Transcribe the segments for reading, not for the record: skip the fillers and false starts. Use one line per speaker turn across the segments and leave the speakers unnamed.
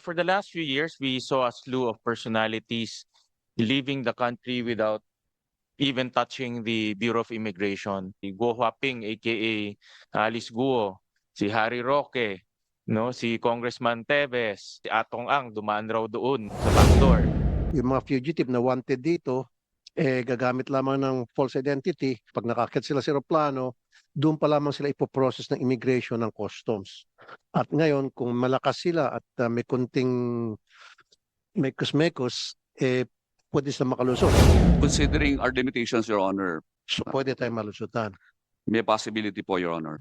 For the last few years, we saw a slew of personalities leaving the country without even touching the Bureau of Immigration. Si Guo Huaping, aka Alice Guo, si Harry Roque, no, si Congressman Tevez, si Atong Ang dumaan raw doon sa backdoor.
Yung mga fugitive na wanted dito, gagamit lamang ng false identity. Pag nakakit sila sa aeroplano, doon pa lamang sila ipoprocess ng immigration ng customs. At ngayon, kung malakas sila at may kunting mekos-mekos, pwede sila makalusot.
Considering our limitations, Your Honor,
So pwede tayong malusutan.
may possibility po, Your Honor.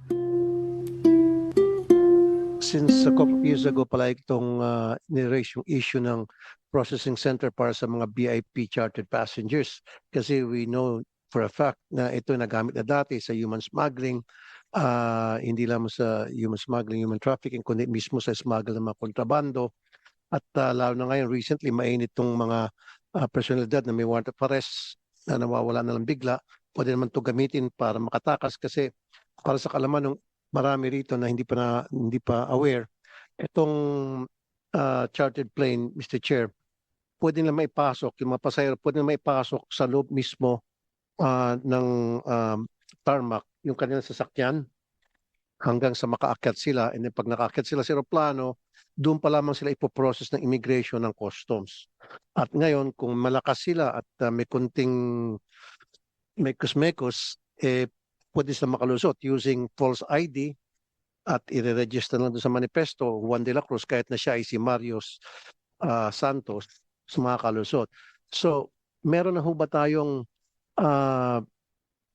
Since a couple of years ago pala itong niraise yung issue ng processing center para sa mga VIP chartered passengers. Kasi we know for a fact na ito nagamit na dati sa human smuggling, hindi lang sa human smuggling, human trafficking, kundi mismo sa smuggle ng mga kontrabando. At lalo na ngayon, recently, mainit itong mga personalidad na may warrant of arrest na nawawala na lang bigla. Pwede naman ito gamitin para makatakas kasi para sa kalaman ng marami rito na hindi pa aware, itong chartered plane, Mr. Chair, pwede na maipasok, yung mga pasahero, pwede na maipasok sa loob mismo ng tarmac, yung kanilang sasakyan, hanggang sa makaakyat sila. And then pag nakaakyat sila sa aeroplano, doon pa lamang sila ipoprocess ng immigration ng customs. At ngayon, kung malakas sila at may kunting mekos-mekos, pwede sila makalusot using false ID at i-register lang doon sa manifesto, Juan de la Cruz, kahit na siya ay si Marios Santos, makalusot. So, meron na ho ba tayong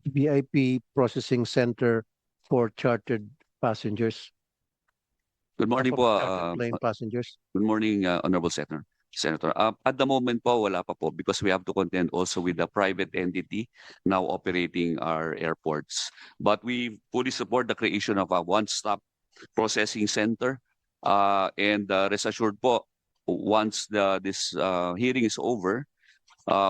VIP processing center for chartered passengers?
Good morning
For
po.
chartered plane passengers?
Good morning, Honorable Senator. At the moment po, wala pa po because we have to contend also with the private entity now operating our airports. But we fully support the creation of a one-stop processing center. And rest assured po, once this hearing is over,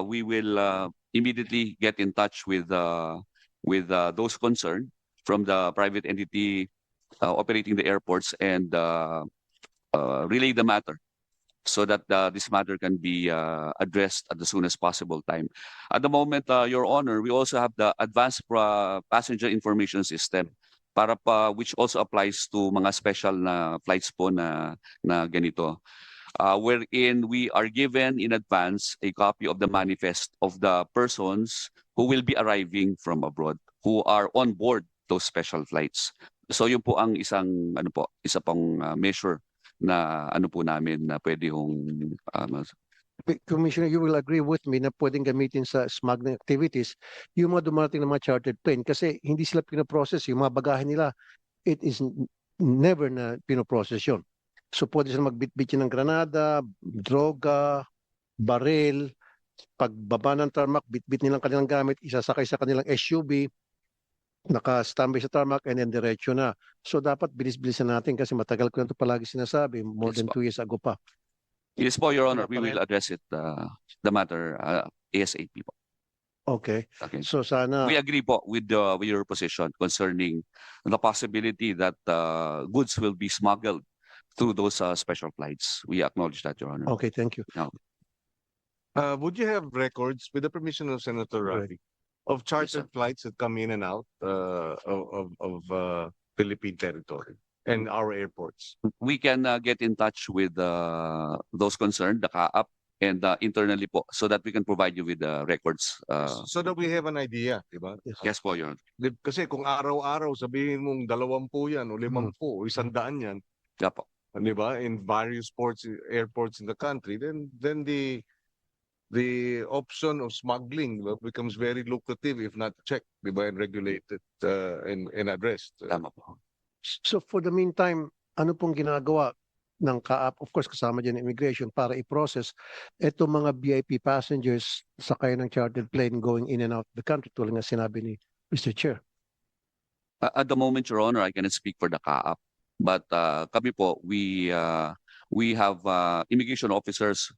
we will immediately get in touch with those concerned from the private entity operating the airports and relay the matter so that this matter can be addressed at the soonest possible time. At the moment, Your Honor, we also have the advanced passenger information system which also applies to mga special na flights po na ganito. Wherein we are given in advance a copy of the manifest of the persons who will be arriving from abroad, who are on board those special flights. So yun po ang isa pong measure na po namin na pwede hong
Commissioner, you will agree with me na pwedeng gamitin sa smuggling activities yung mga dumarating ng mga chartered plane kasi hindi sila pinoprocess. Yung mga bagahe nila, it is never na pinoprocess yun. So pwede sila magbitbit ng granada, droga, baril, pagbaba ng tarmac, bitbit nilang kanilang gamit, isasakay sa kanilang SUV, naka-standby sa tarmac, and then diretso na. So dapat bilis-bilisan natin kasi matagal ko na ito palagi sinasabi, more than 2 years ago pa.
Yes po, Your Honor, we will address it, the matter ASAP po.
Okay.
Okay.
So sana
We agree po with your position concerning the possibility that goods will be smuggled through those special flights. We acknowledge that, Your Honor.
okay, thank you.
Would you have records, with the permission of Senator Ravi, of chartered flights that come in and out of Philippine territory and our airports?
We can get in touch with those concerned, the CAAP, and internally po, so that we can provide you with the records.
So that we have an idea, di ba?
Yes po, Your Honor.
Kasi kung araw-araw sabihin mong 20 yan o 50 o 100 yan,
Yeah po.
di ba, in various airports in the country, then the option of smuggling becomes very lucrative if not checked, di ba, and regulated and addressed.
Tama po.
So for the meantime, ano pong ginagawa ng CAAP, of course kasama dyan ng immigration, para i-process itong mga VIP passengers sakay ng chartered plane going in and out of the country tulad nga sinabi ni Mr. Chair?
At the moment, Your Honor, I cannot speak for the CAAP. But kami po, we have immigration officers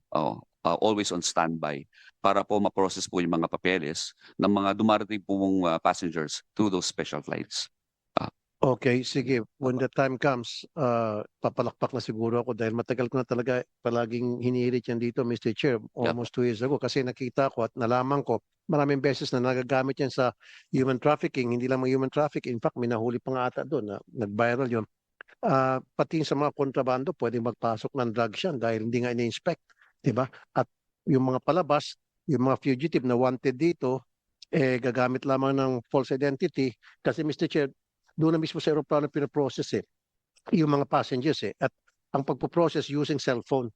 always on standby para po ma-process po yung mga papeles ng mga dumarating pong passengers through those special flights.
Okay, sige. When the time comes, papalakpak na siguro ako dahil matagal ko na talaga palaging hinihirit yan dito, Mr. Chair, almost 2 years ago. Kasi nakita ko at nalaman ko, maraming beses na nagagamit yan sa human trafficking, hindi lang mga human trafficking. In fact, may nahuli pa nga ata doon na nag-viral yun. Pati sa mga kontrabando, pwedeng magpasok ng drugs yan dahil hindi nga ini-inspect. Diba? At yung mga palabas, yung mga fugitive na wanted dito, gagamit lamang ng false identity. Kasi Mr. Chair, doon na mismo sa aeroplano pinaprocess yung mga passengers At ang pagpo-process using cellphone.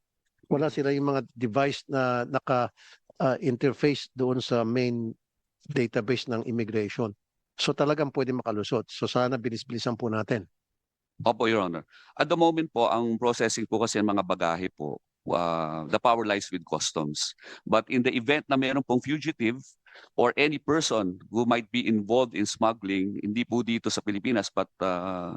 Wala sila yung mga device na naka-interface doon sa main database ng immigration. So talagang pwede makalusot. So sana bilis-bilisan po natin.
Opo, Your Honor. At the moment po, ang processing po kasi ng mga bagahe po, the power lies with customs. But in the event na mayroon pong fugitive or any person who might be involved in smuggling, hindi po dito sa Pilipinas but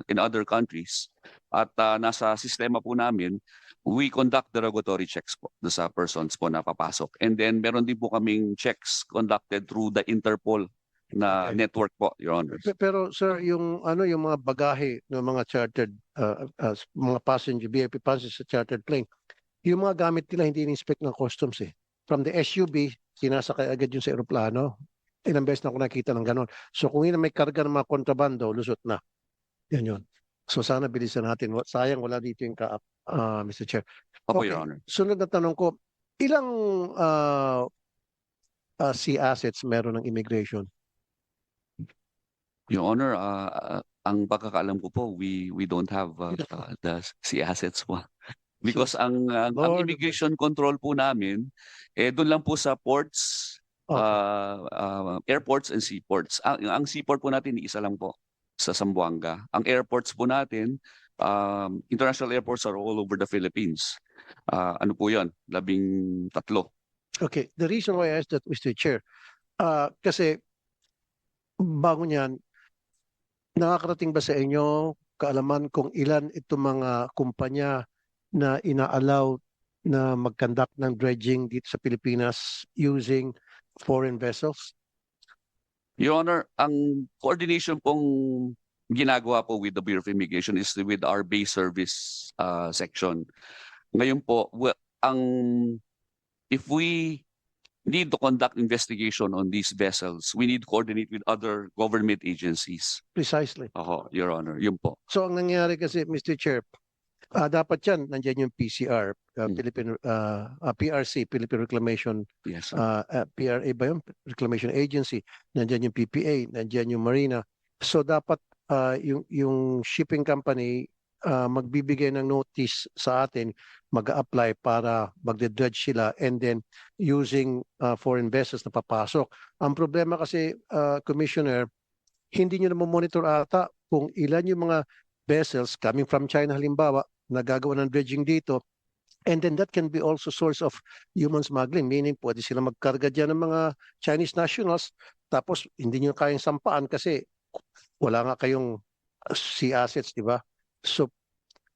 in other countries, at nasa sistema po namin, we conduct derogatory checks po sa persons po na papasok. And then meron din po kaming checks conducted through the Interpol na
Okay.
network po, Your Honor.
Pero sir, yung yung mga bagahe ng mga chartered mga passenger VIP passengers sa chartered plane, yung mga gamit nila hindi in-inspect ng customs From the SUV, sinasakay agad yun sa eroplano. Ilang beses na ako nakita ng ganon. So kung yun ang may karga ng mga kontrabando, lusot na. Yan yun. So sana bilisan natin. Sayang wala dito yung Mr. Chair.
Opo,
Okay.
Your Honor.
Sunod na tanong ko, ilang sea assets meron ng immigration?
Your Honor, ang pagkakaalam ko po, we don't have the sea assets po. Because ang
Lord.
immigration control po namin, doon lang po sa ports, airports and seaports. Ang seaport po natin, isa lang po sa Zamboanga. Ang airports po natin, international airports are all over the Philippines. Ano po yun? 13.
Okay. The reason why I asked that, Mr. Chair, kasi bago niyan, nakakarating ba sa inyo kaalaman kung ilan itong mga kumpanya na ina-allow na mag-conduct ng dredging dito sa Pilipinas using foreign vessels?
Your Honor, ang coordination pong ginagawa po with the Bureau of Immigration is with our base service section. Ngayon po, if we need to conduct investigation on these vessels, we need to coordinate with other government agencies.
Precisely.
Your Honor, yun po.
So ang nangyari kasi, Mr. Chair, dapat yan, nandiyan yung PCR, PRC, Philippine Reclamation,
Yes.
PRA ba yun? Reclamation Agency, nandiyan yung PPA, nandiyan yung Marina. So dapat yung shipping company magbibigay ng notice sa atin, mag-apply para magde-dredge sila and then using foreign vessels na papasok. Ang problema kasi, Commissioner, hindi nyo na monitor ata kung ilan yung mga vessels coming from China halimbawa, nagagawa ng dredging dito. And then that can be also source of human smuggling, meaning pwede sila magkarga dyan ng mga Chinese nationals, tapos hindi nyo kayang sampaan kasi wala nga kayong sea assets, di ba? So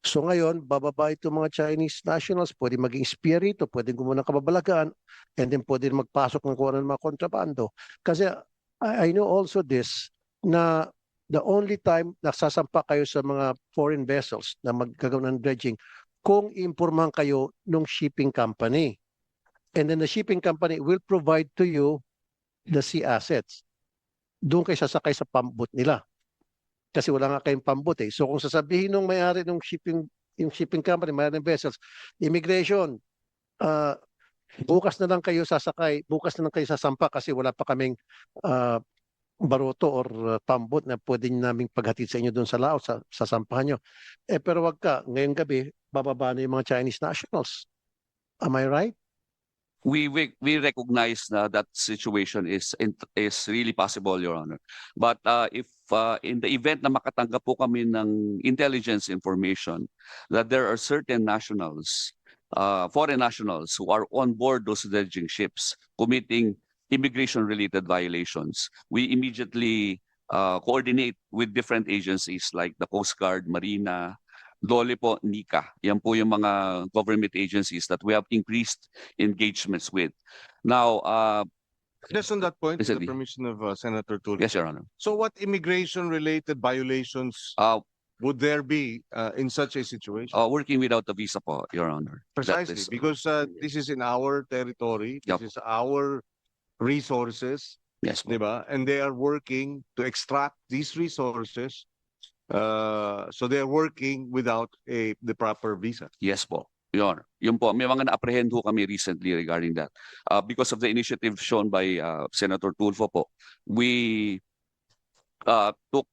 ngayon, bababa itong mga Chinese nationals, pwede maging espia rito, pwede gumawa ng kababalagaan, and then pwede magpasok ng kuha ng mga kontrabando. Kasi I know also this, na the only time nasasampa kayo sa mga foreign vessels na maggagawa ng dredging, kung impormahan kayo ng shipping company. And then the shipping company will provide to you the sea assets. Doon kayo sasakay sa pambot nila. Kasi wala nga kayong pambot So kung sasabihin ng may-ari ng yung shipping company, may-ari ng vessels, immigration, bukas na lang kayo sasakay, bukas na lang kayo sasampa kasi wala pa kaming baroto or pambot na pwede naming paghatid sa inyo doon sa laot, sa sampahan nyo. Pero wag ka, ngayong gabi, bababa na yung mga Chinese nationals. Am I right?
We recognize that situation is really possible, Your Honor. But if in the event na makatanggap po kami ng intelligence information that there are certain nationals, foreign nationals who are on board those dredging ships committing immigration-related violations, we immediately coordinate with different agencies like the Coast Guard, Marina, Dole po, NICA. Yan po yung mga government agencies that we have increased engagements with. Now,
Just on that point, with the
Recently.
permission of Senator Tulfo.
Yes, Your Honor.
So what immigration-related violations would there be in such a situation?
Working without the visa po, Your Honor. That
Precisely,
is-
because this is in our territory, this
Yup.
is our resources,
Yes po.
di ba? And they are working to extract these resources. So they are working without the proper visa.
Yes po. Your Honor. Yun po, may mga na-apprehend ho kami recently regarding that. Because of the initiative shown by Senator Tulfo po, we took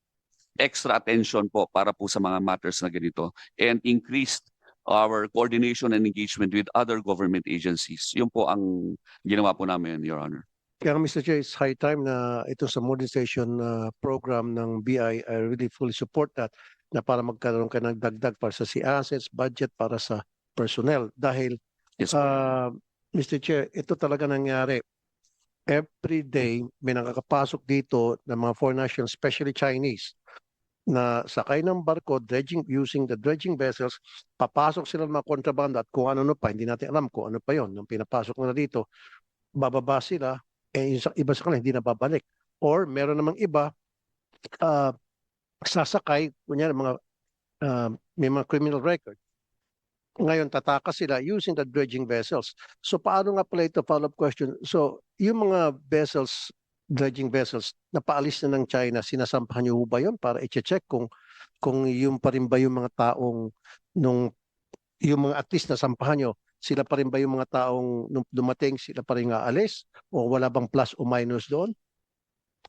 extra attention po para po sa mga matters na ganito and increased our coordination and engagement with other government agencies. Yun po ang ginawa po namin, Your Honor.
Kaya nga, Mr. Chair, it's high time na ito sa modernization program ng BI, I really fully support that, na para magkaroon ka ng dagdag para sa assets, budget para sa personnel. Dahil,
Yes po.
Mr. Chair, ito talaga nangyari. Every day, may nakakapasok dito ng mga foreign nationals, especially Chinese, na sakay ng barko, using the dredging vessels, papasok sila ng mga kontrabanda at kung ano pa, hindi natin alam kung ano pa yon. Nung pinapasok nila dito, bababa sila, iba sa kanila hindi na babalik. Or meron namang iba, sasakay, kunyari may mga criminal record. Ngayon, tatakas sila using the dredging vessels. So, paano nga pala ito? Follow-up question. So, yung mga vessels, dredging vessels, napaalis na ng China, sinasampahan niyo ba yun para i-check kung yung pa rin ba yung mga taong yung mga at least nasampahan nyo, sila pa rin ba yung mga taong nung dumating, sila pa rin aalis? O wala bang plus o minus doon?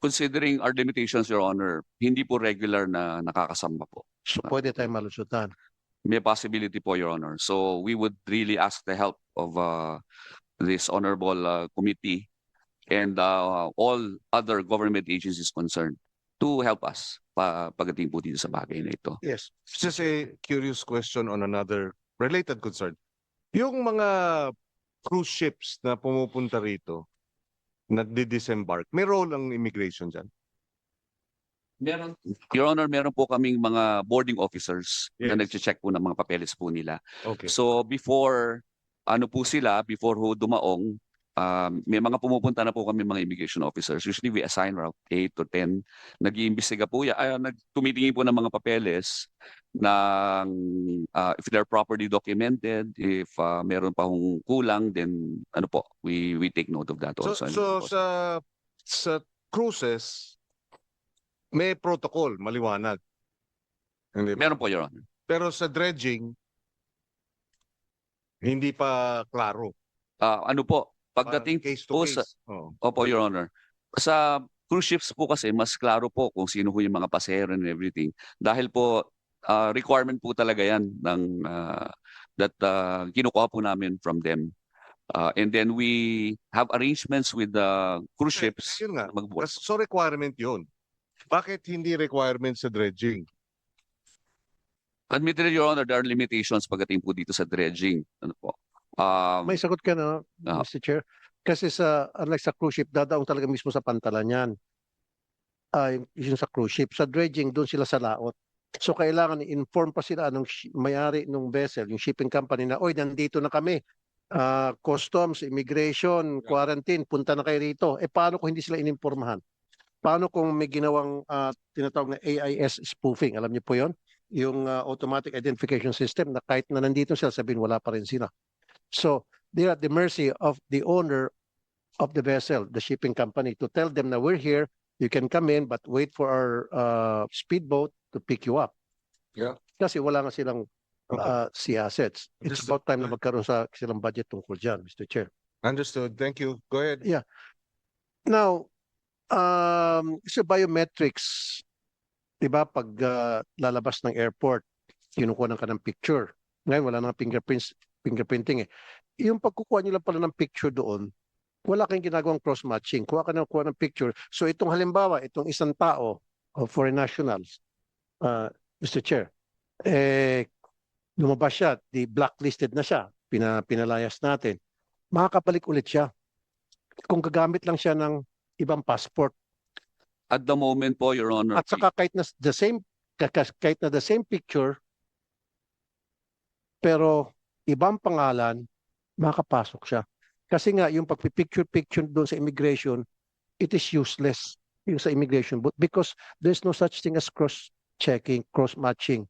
Considering our limitations, Your Honor, hindi po regular na nakakasama po.
So, pwede tayong malusutan.
May possibility po, Your Honor. So we would really ask the help of this honorable committee and all other government agencies concerned to help us pagdating po dito sa bagay na ito.
Yes.
Just a curious question on another related concern. Yung mga cruise ships na pumupunta rito, nagdi-disembark, may role ang immigration dyan?
Meron. Your Honor, meron po kaming mga boarding officers na
Yes.
nagche-check po ng mga papeles po nila.
Okay.
So before before ho dumaong, may mga pumupunta na po kami mga immigration officers. Usually we assign around 8 to 10. Nag-iimbestiga po tumitingin po ng mga papeles ng if they're properly documented, if meron pa hong kulang, then we take note of that also.
So sa cruises, may protocol, maliwanag. Hindi ba?
Meron po, Your Honor.
Pero sa dredging, hindi pa klaro.
Pagdating
Parang case to
po
case.
sa
Oo.
Opo, Your Honor. Sa cruise ships po kasi, mas klaro po kung sino po yung mga pasahero and everything. Dahil po, requirement po talaga yan that kinukuha po namin from them. And then we have arrangements with the cruise ships.
Yun nga.
na mag-board.
So requirement yun. Bakit hindi requirement sa dredging?
Admittedly, Your Honor, there are limitations pagdating po dito sa dredging. Ano po?
May sagot ka na, Mr. Chair. Kasi unlike sa cruise ship, dadaong talaga mismo sa pantalan yan. Yung sa cruise ship. Sa dredging, doon sila sa laot. So kailangan i-inform pa sila ng may-ari ng vessel, yung shipping company na, oy, nandito na kami. Customs, immigration, quarantine, punta na kayo rito. Paano kung hindi sila ininformahan? Paano kung may ginawang tinatawag na AIS spoofing? Alam niyo po yon, yung automatic identification system na kahit na nandito sila, sabihin wala pa rin sila. So they are at the mercy of the owner of the vessel, the shipping company, to tell them na we're here, you can come in but wait for our speedboat to pick you up.
Yeah.
Kasi wala nga silang sea assets. It's
Understood.
about time na magkaroon silang budget tungkol dyan, Mr. Chair.
Understood. Thank you. Go ahead.
Yeah. Now, sa biometrics, di ba, pag lalabas ng airport, kinukuha ka ng picture. Ngayon, wala nang fingerprinting eh. Yung pagkukuha nyo lang pala ng picture doon, wala kayong ginagawang cross-matching. Kuha ng picture. So itong halimbawa, itong isang tao, foreign nationals, Mr. Chair, lumabas siya, blacklisted na siya, pinalayas natin. Makakabalik ulit siya. Kung gagamit lang siya ng ibang passport.
At the moment po, Your Honor.
At saka kahit na the same picture, pero ibang pangalan, makapasok siya. Kasi nga, yung pagpipicture-picture doon sa immigration, it is useless yung sa immigration because there's no such thing as cross-checking, cross-matching,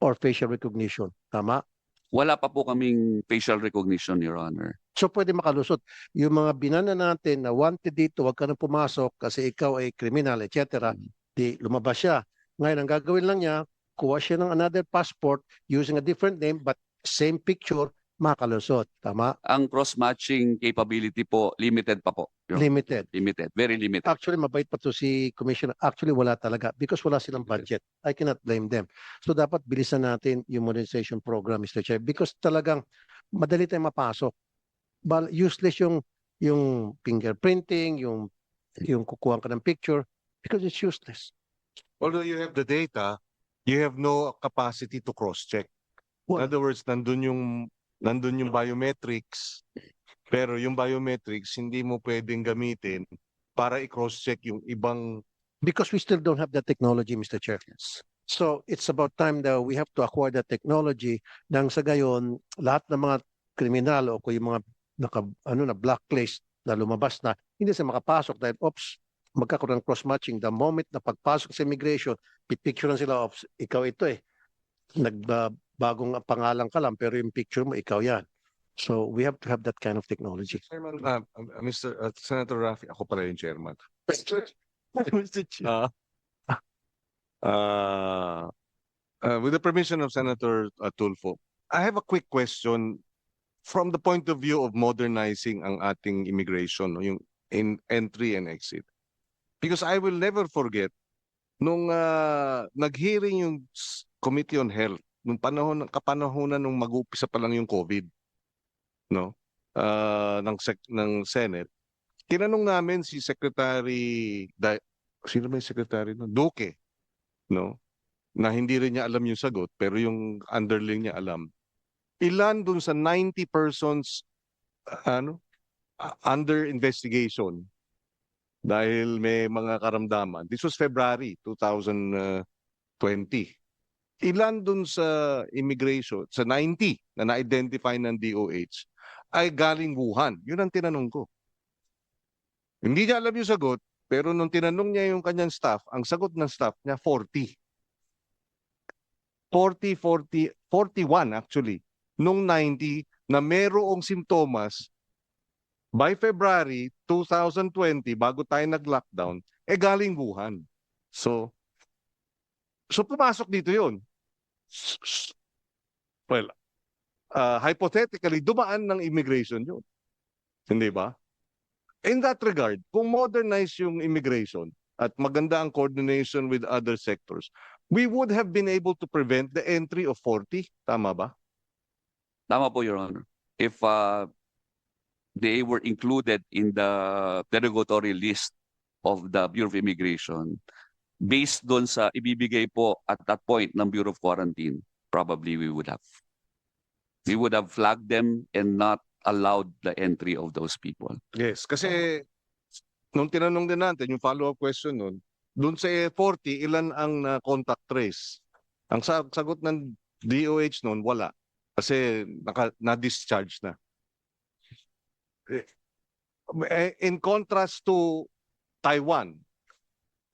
or facial recognition. Tama?
Wala pa po kaming facial recognition, Your Honor.
So pwede makalusot. Yung mga binana natin na wanted dito, wag ka na pumasok kasi ikaw ay kriminal, etc. Di lumabas siya. Ngayon, ang gagawin lang niya, kuha siya ng another passport using a different name but same picture, makalusot. Tama?
Ang cross-matching capability po, limited pa po. Your Honor.
Limited.
Limited, very limited.
Actually, mabait pa to si Commissioner. Actually, wala talaga because wala silang budget. I cannot blame them. So, dapat bilisan natin yung modernization program, Mr. Chair, because talagang madali tayong mapasok. Useless yung fingerprinting, yung kukuha ka ng picture because it's useless.
Although you have the data, you have no capacity to cross-check. In
Well,
other words, nandun yung biometrics, pero yung biometrics hindi mo pwedeng gamitin para i-cross-check yung ibang.
because we still don't have that technology, Mr. Chair.
Yes.
So, it's about time that we have to acquire that technology nang sa gayon, lahat ng mga kriminal o kung yung mga blacklist na lumabas na, hindi sila makapasok dahil, magkakaroon ng cross-matching. The moment na pagpasok sa immigration, pipicturean sila, ikaw ito nagbagong pangalan ka lang, pero yung picture mo, ikaw yan. So, we have to have that kind of technology.
Chairman, Senator Rafi, ako pala yung chairman.
Mr. Chair.
With the permission of Senator Tulfo, I have a quick question from the point of view of modernizing ang ating immigration, no, yung entry and exit. Because I will never forget nung nag-hearing yung Committee on Health nung kapanahonan nung mag-uumpisa pa lang yung COVID, no? Ng Senate. Tinanong namin si Secretary sino ba yung secretary no? Duque, no? Na hindi rin niya alam yung sagot pero yung underling niya alam. Ilan dun sa 90 persons under investigation dahil may mga karamdaman. This was February 2020. Ilan dun sa immigration, sa 90 na na-identify ng DOH ay galing Wuhan? Yun ang tinanong ko. Hindi niya alam yung sagot, pero nung tinanong niya yung kanyang staff, ang sagot ng staff niya 40. 41 actually. Nung 90 na merong simptomas by February 2020, bago tayo nag-lockdown, galing Wuhan. So pumasok dito yun. Well, hypothetically, dumaan ng immigration yun. Hindi ba? In that regard, kung modernize yung immigration at maganda ang coordination with other sectors, we would have been able to prevent the entry of 40. Tama ba?
Tama po, Your Honor. If they were included in the derogatory list of the Bureau of Immigration, based doon sa ibibigay po at that point ng Bureau of Quarantine, probably we would have flagged them and not allowed the entry of those people.
Yes, kasi nung tinanong din natin, yung follow-up question nun, dun sa 40, ilan ang contact trace? Ang sagot ng DOH nun, wala. Kasi na-discharge na. In contrast to Taiwan,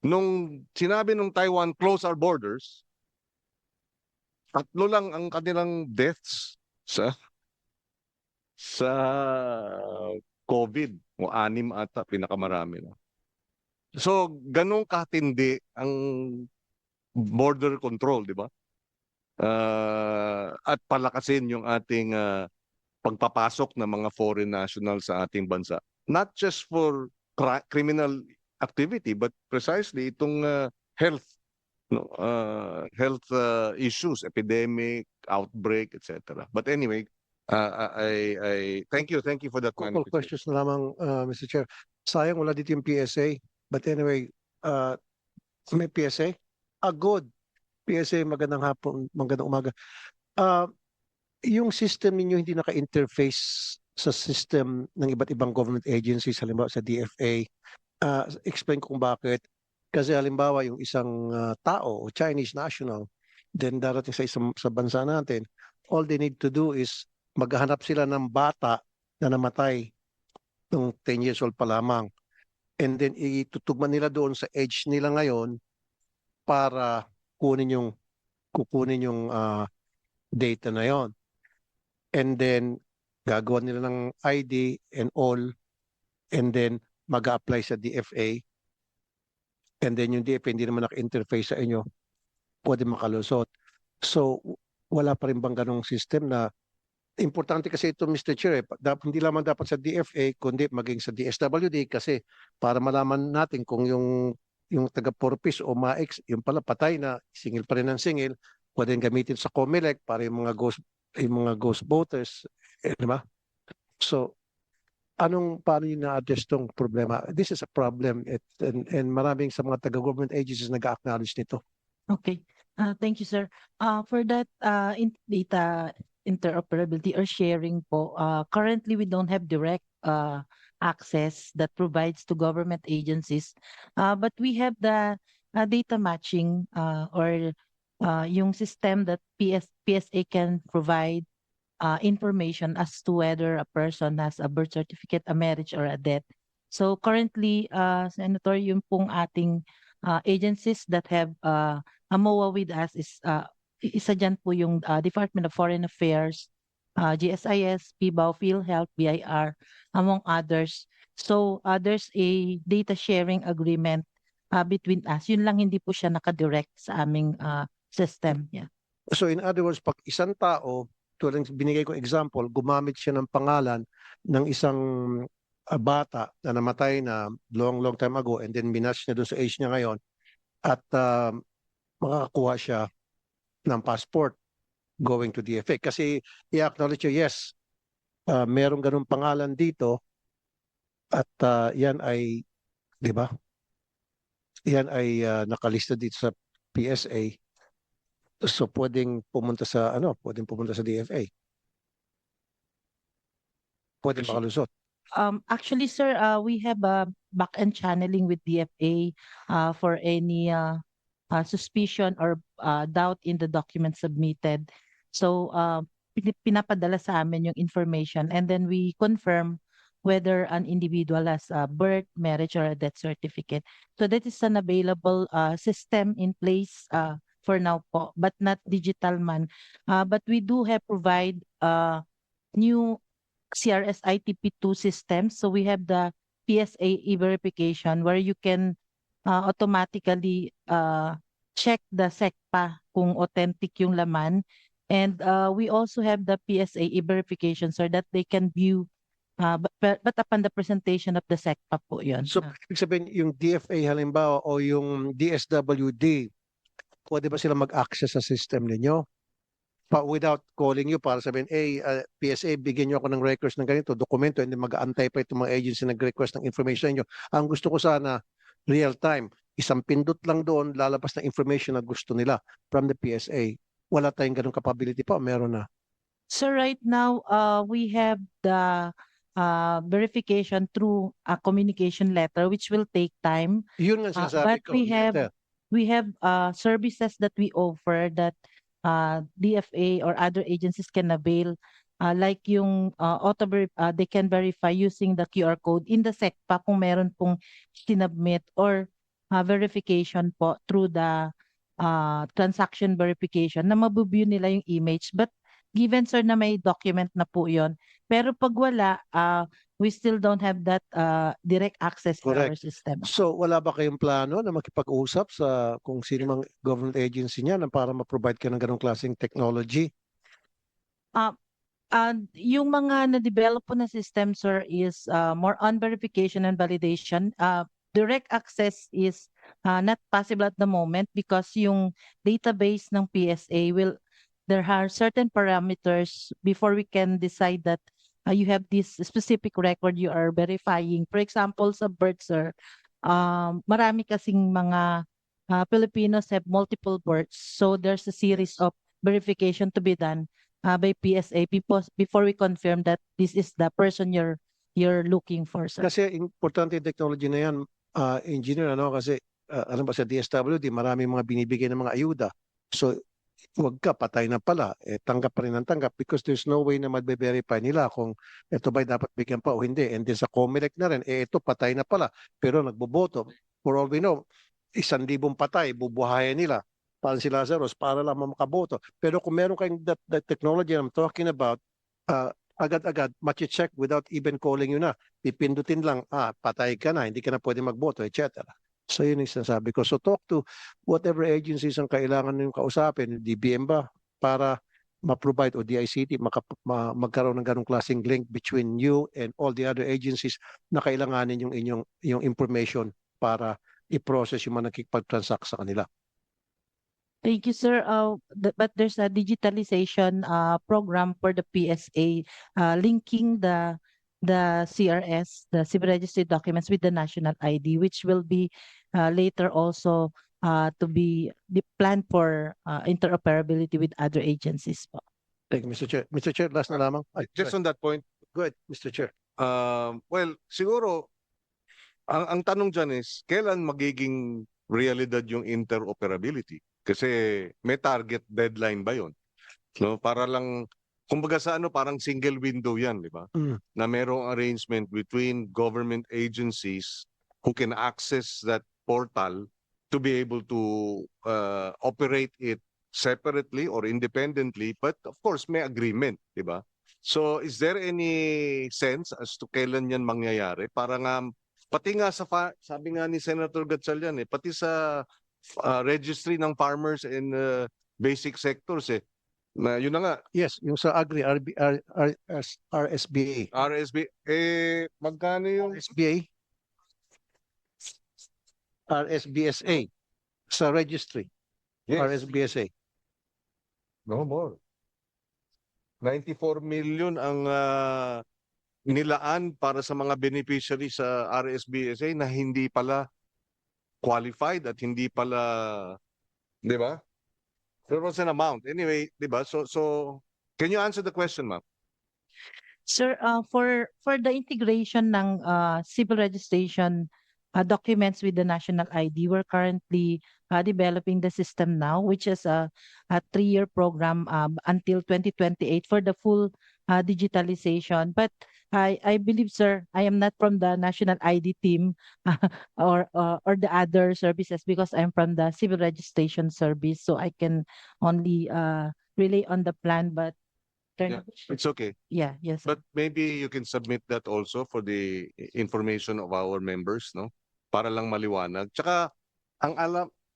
nung sinabi nung Taiwan, close our borders, 3 lang ang kanilang deaths sa COVID. O 6 ata, pinakamarami na. So, ganun katindi ang border control, di ba? At palakasin yung ating pagpapasok ng mga foreign nationals sa ating bansa. Not just for criminal activity, but precisely itong health issues, epidemic, outbreak, etc. But anyway, I thank you for that
Couple
clarification.
questions na lamang, Mr. Chair. Sayang wala dito yung PSA. But anyway, may PSA? Good. PSA, magandang hapon, magandang umaga. Yung system ninyo hindi naka-interface sa system ng iba't ibang government agencies, halimbawa sa DFA. Explain ko kung bakit. Kasi halimbawa yung isang tao o Chinese national, then darating sa bansa natin, all they need to do is maghanap sila ng bata na namatay nung 10 years old pa lamang. And then itutugman nila doon sa age nila ngayon para kukunin yung data na yon. And then gagawa nila ng ID and all, and then mag-a-apply sa DFA. And then yung DFA hindi naman naka-interface sa inyo, pwede makalusot. So wala pa rin bang ganong system na importante kasi ito, Mr. Chair, hindi lamang dapat sa DFA, kundi maging sa DSWD kasi para malaman natin kung yung taga-Porpis o MAEX, yung pala patay na, singil pa rin ng singil, pwedeng gamitin sa COMELEC para yung mga ghost voters, di ba? So, paano yung na-address tong problema? This is a problem and maraming sa mga taga-government agencies nag-acknowledge nito.
Okay. Thank you, sir. For that data interoperability or sharing po, currently we don't have direct access that provides to government agencies. But we have the data matching or yung system that PSA can provide information as to whether a person has a birth certificate, a marriage, or a death. So currently, Senator, yung pong ating agencies that have a MOA with us is isa dyan po yung Department of Foreign Affairs, GSIS, PBAO, PhilHealth, BIR, among others. So there's a data sharing agreement between us. Yun lang hindi po siya nakadirect sa aming system. Yeah.
So in other words, pag isang tao, tulad ng binigay ko example, gumamit siya ng pangalan ng isang bata na namatay na long time ago and then minatch niya doon sa age niya ngayon at makakakuha siya ng passport going to DFA. Kasi i-acknowledge niya, yes, merong ganung pangalan dito at yan ay, di ba? Yan ay nakalista dito sa PSA. So pwedeng pumunta sa DFA. Pwedeng makalusot.
Actually, sir, we have a back-end channeling with DFA for any suspicion or doubt in the document submitted. So pinapadala sa amin yung information and then we confirm whether an individual has a birth, marriage, or a death certificate. So that is an available system in place for now po, but not digital man. But we do have provide new CRS ITP2 systems. So we have the PSA e-verification where you can automatically check the SECPA kung authentic yung laman. And we also have the PSA e-verification so that they can view but upon the presentation of the SECPA po yun.
So ibig sabihin yung DFA halimbawa o yung DSWD, pwede ba sila mag-access sa system ninyo? Without calling you para sabihin, PSA, bigyan nyo ako ng records ng ganito, dokumento, and then mag-aantay pa itong mga agency nag-request ng information ninyo. Ang gusto ko sana, real time, isang pindot lang doon, lalabas na information na gusto nila from the PSA. Wala tayong ganung capability pa, meron na.
So right now, we have the verification through a communication letter, which will take time.
Yun nga sinasabi
But
ko.
we have services that we offer that DFA or other agencies can avail, like yung they can verify using the QR code in the SECPA kung meron pong sinubmit or verification po through the transaction verification na mabubuo nila yung image. But given, sir, na may document na po yon, pero pag wala, we still don't have that direct access to our system.
So wala ba kayong plano na makipag-usap sa kung sino mang government agency niya na para ma-provide ka ng ganong klaseng technology?
Yung mga na-develop po na system, sir, is more on verification and validation. Direct access is not possible at the moment because yung database ng PSA there are certain parameters before we can decide that you have this specific record you are verifying. For example, sa birth, sir, marami kasing mga Filipinos have multiple births. So there's a series of verification to be done by PSA before we confirm that this is the person you're looking for, sir.
Kasi importante yung technology na yan, engineer, kasi ano ba sa DSWD, marami mga binibigay ng mga ayuda. So wag ka, patay na pala, tanggap pa rin ng tanggap because there's no way na magbe-verify nila kung ito ba'y dapat bigyan pa o hindi. And then sa COMELEC na rin, ito patay na pala, pero nagboboto. For all we know, 1,000 patay, bubuhayin nila. Parang si Lazarus, para lang makaboto. Pero kung meron kayong that technology I'm talking about, agad-agad, check without even calling you na. Pipindutin lang, patay ka na, hindi ka na pwede magboto, etc. So yun yung sinasabi ko. So talk to whatever agencies ang kailangan nyo kausapin, DBM ba, para ma-provide o DICT, magkaroon ng ganong klaseng link between you and all the other agencies na kailanganin yung inyong information para i-process yung mga nakikipag-transact sa kanila.
Thank you, sir. But there's a digitalization program for the PSA linking the CRS, the civil registry documents with the national ID, which will be later also to be planned for interoperability with other agencies po.
Thank you, Mr. Chair. Mr. Chair, last na lamang. Ay,
Just
sorry.
on that point,
Go ahead, Mr. Chair.
well, siguro, ang tanong dyan is, kailan magiging realidad yung interoperability? Kasi may target deadline ba yon? No, para lang, kumbaga sa ano, parang single window yan, di ba?
Mm.
Na merong arrangement between government agencies who can access that portal to be able to operate it separately or independently, but of course may agreement, di ba? So is there any sense as to kailan yan mangyayari? Para nga, pati nga sabi nga ni Senator Gatchalian, pati sa registry ng farmers and basic sectors na yun na nga,
Yes, yung sa Agri, RSBA.
RSB, magkano yung
RSBA? RSBSA. Sa registry. RSBSA.
No more. 94 million ang nilaan para sa mga beneficiaries sa RSBSA na hindi pala qualified at hindi pala, di ba? There was an amount. Anyway, di ba? So can you answer the question, ma'am?
Sir, for the integration ng civil registration documents with the national ID, we're currently developing the system now, which is a 3-year program until 2028 for the full digitalization. But I believe, sir, I am not from the national ID team or the other services because I'm from the civil registration service, so I can only relay on the plan. But
Yeah, it's okay.
yeah, yes.
But maybe you can submit that also for the information of our members, no? Para lang maliwanag. Tsaka,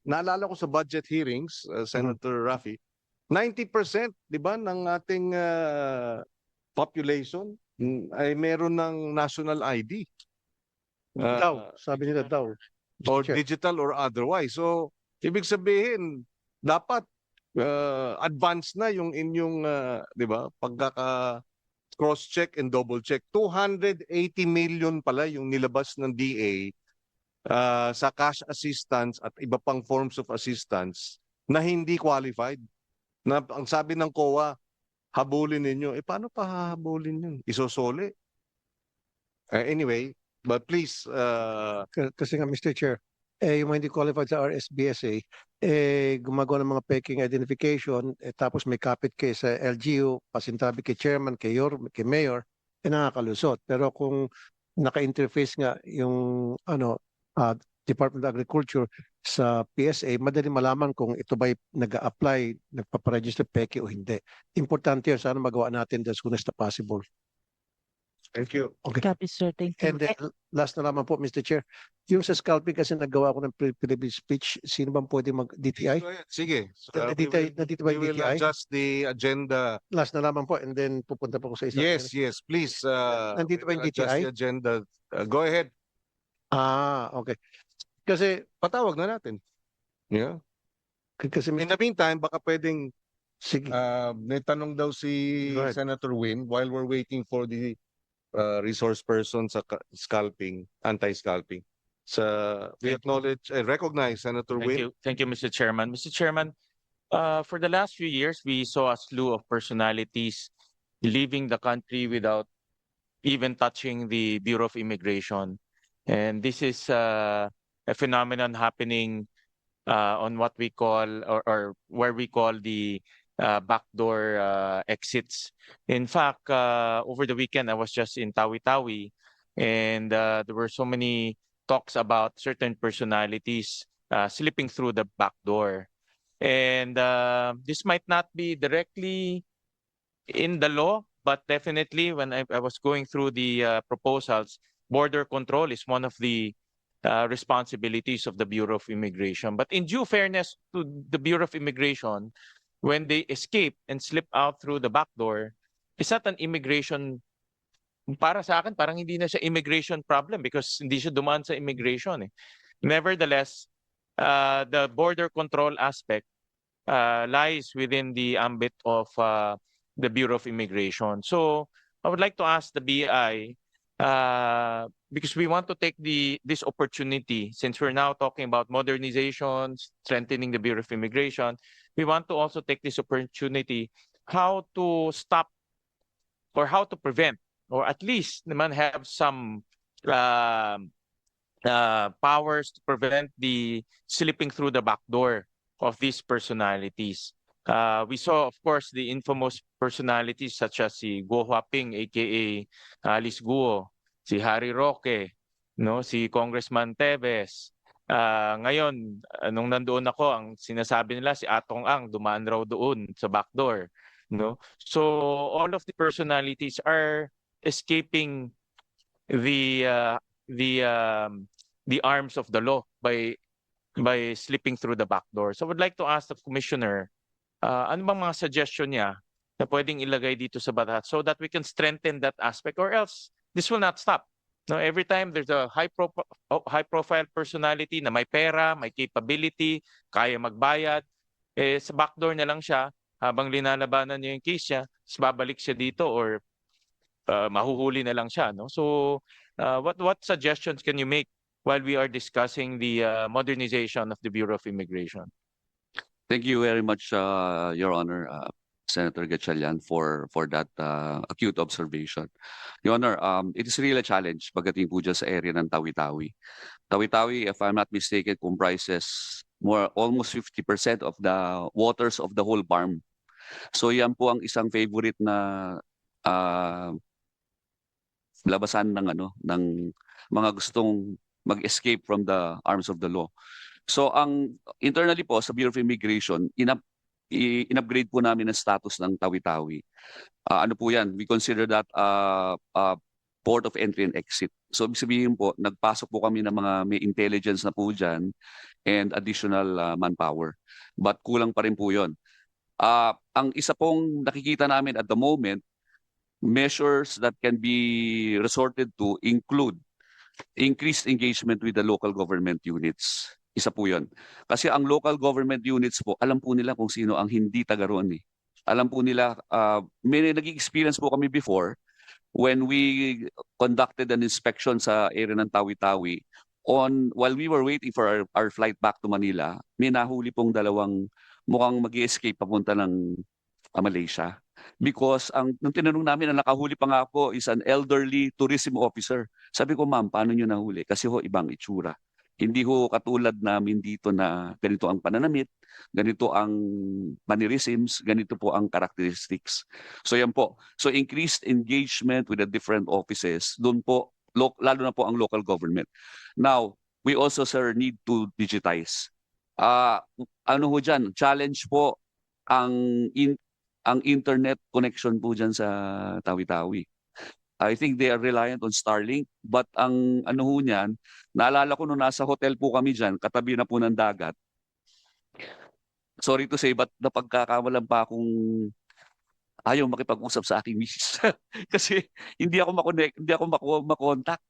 naalala ko sa budget hearings, Senator Raffy, 90%, di ba, ng ating population ay meron ng national ID.
Daw, sabi nila daw. Mr.
Or
Chair.
digital or otherwise. So, ibig sabihin, dapat advance na yung inyong, di ba, pagkaka cross-check and double-check. 280 million pala yung nilabas ng DA sa cash assistance at iba pang forms of assistance na hindi qualified. Na ang sabi ng COA, habulin ninyo. Paano pa hahabulin yun? Isosole? Anyway, but please,
Kasi nga, Mr. Chair, yung mga hindi qualified sa RSBSA, gumagawa ng mga peking identification, tapos may kapit kay sa LGU, pasintabi kay chairman, kay mayor, nakakalusot. Pero kung naka-interface nga yung Department of Agriculture sa PSA, madali malaman kung ito ba'y nag-a-apply, nagpaparegister peke o hindi. Importante yun. Sana magawa natin as soon as possible.
thank you.
Okay.
Copy, sir. Thank you.
And then, last na lamang po, Mr. Chair. Yung sa scalping kasi nagawa ko ng privilege speech, sino bang pwede mag-DTI?
Go ahead. Sige.
Nandito ba
We
yung
will
DTI?
adjust the agenda.
Last na lamang po, and then pupunta po ko sa isa.
Yes, please.
Nandito
we
ba yung
will adjust
DTI?
the agenda. Go ahead.
Okay. Kasi,
Patawag na natin. Yeah.
kasi
In the meantime, baka pwedeng
sige.
may tanong daw si
Go ahead.
Senator Win while we're waiting for the resource person sa scalping, anti-scalping. We acknowledge and recognize Senator Win.
Thank you, Mr. Chairman. Mr. Chairman, for the last few years, we saw a slew of personalities leaving the country without even touching the Bureau of Immigration. And this is a phenomenon happening on what we call or where we call the backdoor exits. In fact, over the weekend, I was just in Tawi-Tawi, and there were so many talks about certain personalities slipping through the back door. And this might not be directly in the law, but definitely when I was going through the proposals, border control is one of the responsibilities of the Bureau of Immigration. But in due fairness to the Bureau of Immigration, when they escape and slip out through the back door, it's not an immigration, para sa akin, parang hindi na siya immigration problem because hindi siya dumaan sa immigration. Eh. Nevertheless, the border control aspect lies within the ambit of the Bureau of Immigration. So I would like to ask the BI, because we want to take this opportunity, since we're now talking about modernization, strengthening the Bureau of Immigration, we want to also take this opportunity how to stop or how to prevent, or at least naman have some powers to prevent the slipping through the back door of these personalities. We saw, of course, the infamous personalities such as si Guo Huaping, aka Alice Guo, si Harry Roque, no, si Congressman Teves. Ngayon, nung nandoon ako, ang sinasabi nila si Atong Ang dumaan raw doon sa backdoor, no. So all of the personalities are escaping the arms of the law by slipping through the back door. So I would like to ask the commissioner, ano bang mga suggestion niya na pwedeng ilagay dito sa batas so that we can strengthen that aspect, or else this will not stop. No, every time there's a high profile personality na may pera, may capability, kaya magbayad, eh sa backdoor na lang siya habang linalabanan niya yung case niya, babalik siya dito or mahuhuli na lang siya, no? So what suggestions can you make while we are discussing the modernization of the Bureau of Immigration?
Thank you very much, Your Honor, Senator Gatchalian, for that acute observation. Your Honor, it is really a challenge pagdating po dyan sa area ng Tawi-Tawi. Tawi-Tawi, if I'm not mistaken, comprises almost 50% of the waters of the whole BARM. So yan po ang isang favorite na labasan ng mga gustong mag-escape from the arms of the law. So ang internally po sa Bureau of Immigration, in-upgrade po namin ang status ng Tawi-Tawi. Ano po yan? We consider that port of entry and exit. So ibig sabihin po, nagpasok po kami ng mga may intelligence na po dyan and additional manpower. But kulang pa rin po yun. Ang isa pong nakikita namin at the moment, measures that can be resorted to include increased engagement with the local government units. Isa po yun. Kasi ang local government units po, alam po nila kung sino ang hindi taga roon eh. Alam po nila, may naging experience po kami before when we conducted an inspection sa area ng Tawi-Tawi. While we were waiting for our flight back to Manila, may nahuli pong dalawang mukhang mag-escape papunta ng Malaysia. Because nung tinanong namin, ang nakahuli pa nga po is an elderly tourism officer. Sabi ko, ma'am, paano nyo nahuli? Kasi ho, ibang itsura. Hindi ho katulad namin dito na ganito ang pananamit, ganito ang mannerisms, ganito po ang characteristics. So yan po. So increased engagement with the different offices, doon po, lalo na po ang local government. Now, we also, sir, need to digitize. Ano ho dyan? Challenge po ang internet connection po dyan sa Tawi-Tawi. I think they are reliant on Starlink, but ang ano ho niyan, naalala ko nung nasa hotel po kami dyan, katabi na po ng dagat. Sorry to say, but napagkakamalan pa akong ayaw makipag-usap sa aking misis. Kasi hindi ako makontak.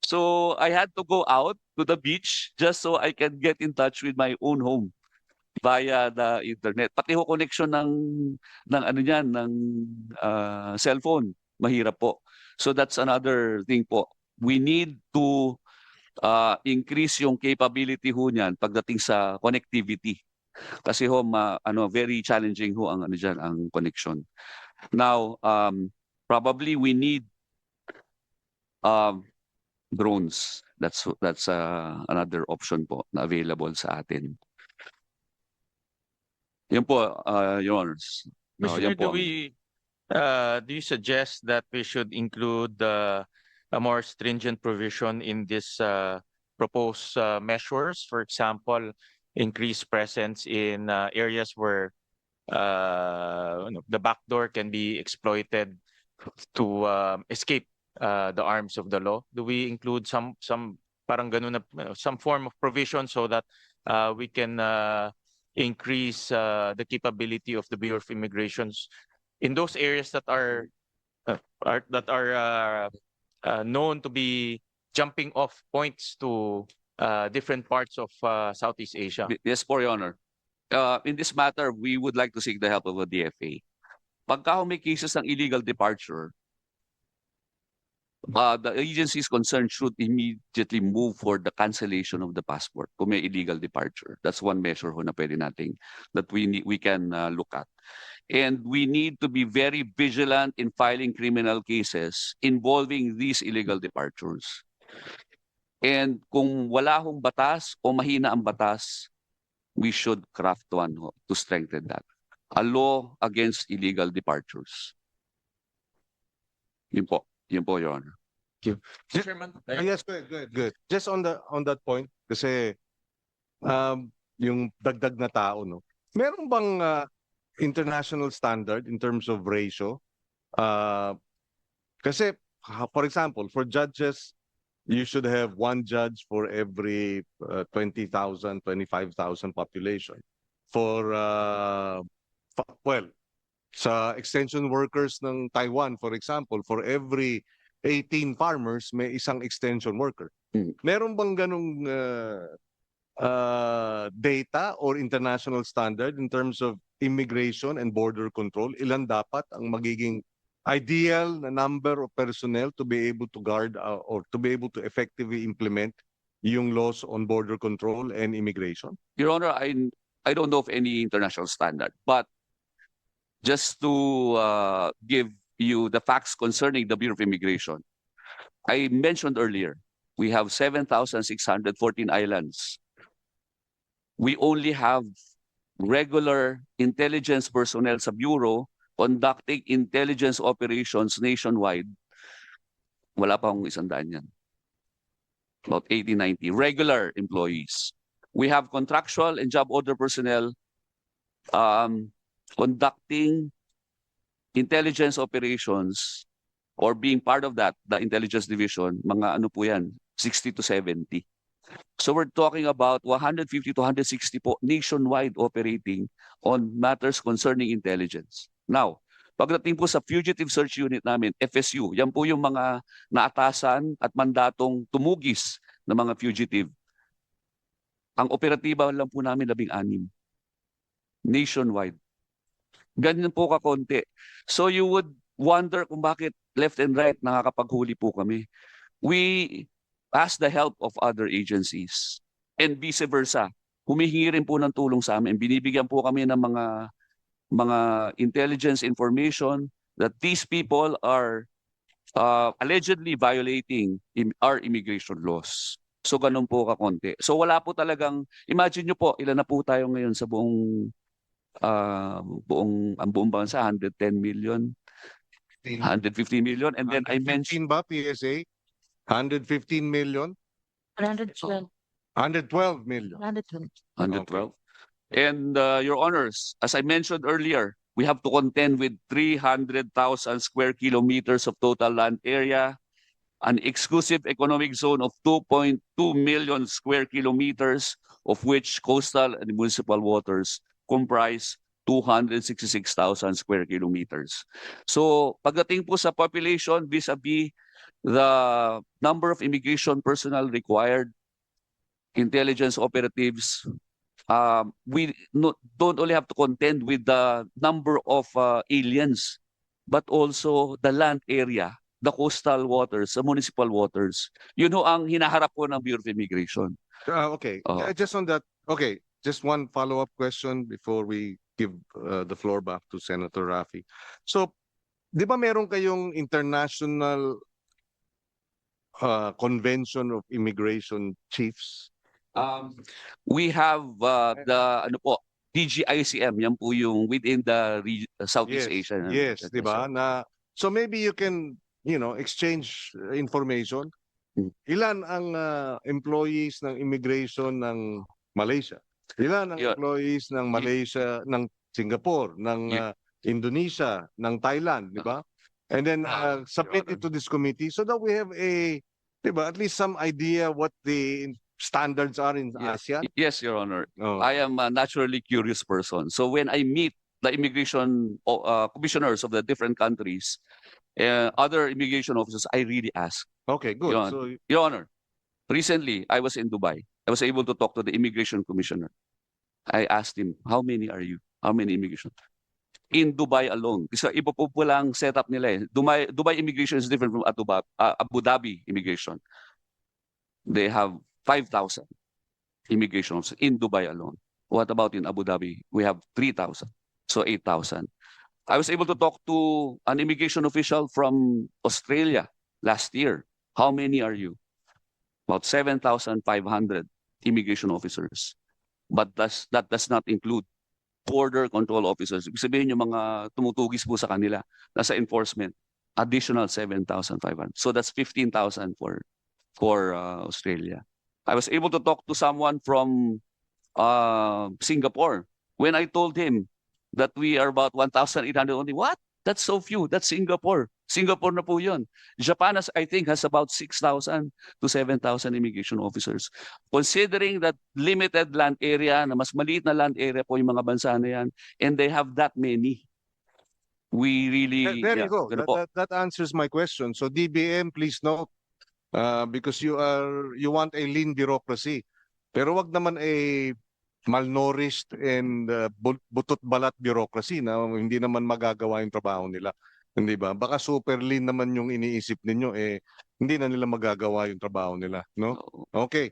So I had to go out to the beach just so I can get in touch with my own home via the internet. Pati ho connection ng ano niyan, ng cellphone. Mahirap po. So that's another thing po. We need to increase yung capability ho niyan pagdating sa connectivity. Kasi ho very challenging ho ang diyan ang connection. Now, probably we need drones. That's another option po na available sa atin. Yan po, Your Honors.
Commissioner,
yan po.
do you suggest that we should include a more stringent provision in this proposed measures? For example, increased presence in areas where the back door can be exploited to escape the arms of the law? Do we include some parang ganun na, some form of provision so that we can increase the capability of the Bureau of Immigrations in those areas that are known to be jumping off points to different parts of Southeast Asia?
Yes po, Your Honor. In this matter, we would like to seek the help of the DFA. Pagka may cases ng illegal departure, the agencies concerned should immediately move for the cancellation of the passport kung may illegal departure. That's one measure ho na pwede nating that we can look at. And we need to be very vigilant in filing criminal cases involving these illegal departures. And kung wala hong batas o mahina ang batas, we should craft one ho to strengthen that. A law against illegal departures. Yun po, Your Honor.
Chairman,
Yes, good. Just on that point, kasi yung dagdag na tao, no? Meron bang international standard in terms of ratio? Kasi, for example, for judges, you should have one judge for every 20,000, 25,000 population. For, sa extension workers ng Taiwan, for example, for every 18 farmers, may isang extension worker. Meron bang ganung data or international standard in terms of immigration and border control? Ilan dapat ang magiging ideal na number of personnel to be able to guard or to be able to effectively implement yung laws on border control and immigration?
Your Honor, I don't know of any international standard, but just to give you the facts concerning the Bureau of Immigration, I mentioned earlier, we have 7,614 islands. We only have regular intelligence personnel sa Bureau conducting intelligence operations nationwide. Wala pa akong 100 yan. About 80, 90 regular employees. We have contractual and job order personnel conducting intelligence operations or being part of that, the intelligence division, mga ano po yan, 60 to 70. So we're talking about 150 to 160 po nationwide operating on matters concerning intelligence. Now, pagdating po sa Fugitive Search Unit namin, FSU, yan po yung mga naatasan at mandatong tumugis ng mga fugitive. Ang operatiba lang po namin 16. Nationwide. Ganyan po kakonti. So you would wonder kung bakit left and right nakakapaghuli po kami. We ask the help of other agencies and vice versa. Humihingi rin po ng tulong sa amin. Binibigyan po kami ng mga intelligence information that these people are allegedly violating our immigration laws. So ganun po kakonti. So wala po talagang, imagine nyo po, ilan na po tayo ngayon sa buong bansa, 110 million, 150 million. And then I mentioned
115 ba PSA? 115 million?
112.
112 million.
112.
112. And Your Honors, as I mentioned earlier, we have to contend with 300,000 square kilometers of total land area, an exclusive economic zone of 2.2 million square kilometers, of which coastal and municipal waters comprise 266,000 square kilometers. So pagdating po sa population vis-a-vis the number of immigration personnel required, intelligence operatives, we don't only have to contend with the number of aliens, but also the land area, the coastal waters, the municipal waters. Yun ho ang hinaharap po ng Bureau of Immigration.
Okay. Just on that, okay. Just one follow-up question before we give the floor back to Senator Raffy. So, di ba meron kayong international convention of immigration chiefs?
We have the ano po, DGICM, yan po yung within the Southeast Asia.
Yes, di ba? So maybe you can, exchange information. Ilan ang employees ng immigration ng Malaysia? Ilan ang
Yeah.
employees ng Malaysia, ng Singapore, ng Indonesia, ng Thailand, di ba? And then submit it to this committee so that we have di ba, at least some idea what the standards are in ASEAN.
Yes, Your Honor.
Oh.
I am a naturally curious person. So when I meet the immigration commissioners of the different countries, other immigration officers, I really ask.
Okay, good.
Yun.
So
Your Honor, recently I was in Dubai. I was able to talk to the immigration commissioner. I asked him, how many are you? How many immigration? In Dubai alone. Kasi iba po lang setup nila eh. Dubai immigration is different from Abu Dhabi immigration. They have 5,000 immigration officers in Dubai alone. What about in Abu Dhabi? We have 3,000. So 8,000. I was able to talk to an immigration official from Australia last year. How many are you? About 7,500 immigration officers. But that does not include border control officers. Ibig sabihin yung mga tumutugis po sa kanila, nasa enforcement, additional 7,500. So that's 15,000 for Australia. I was able to talk to someone from Singapore. When I told him that we are about 1,800 only, what? That's so few. That's Singapore. Singapore na po yun. Japan, I think, has about 6,000 to 7,000 immigration officers. Considering that limited land area, na mas maliit na land area po yung mga bansa na yan, and they have that many, we really...
there you go.
ganun po.
That answers my question. So DBM, please note, because you want a lean bureaucracy. Pero wag naman malnourished and butot balat bureaucracy na hindi naman magagawa yung trabaho nila. Hindi ba? Baka super lean naman yung iniisip ninyo, hindi na nila magagawa yung trabaho nila, no? Okay.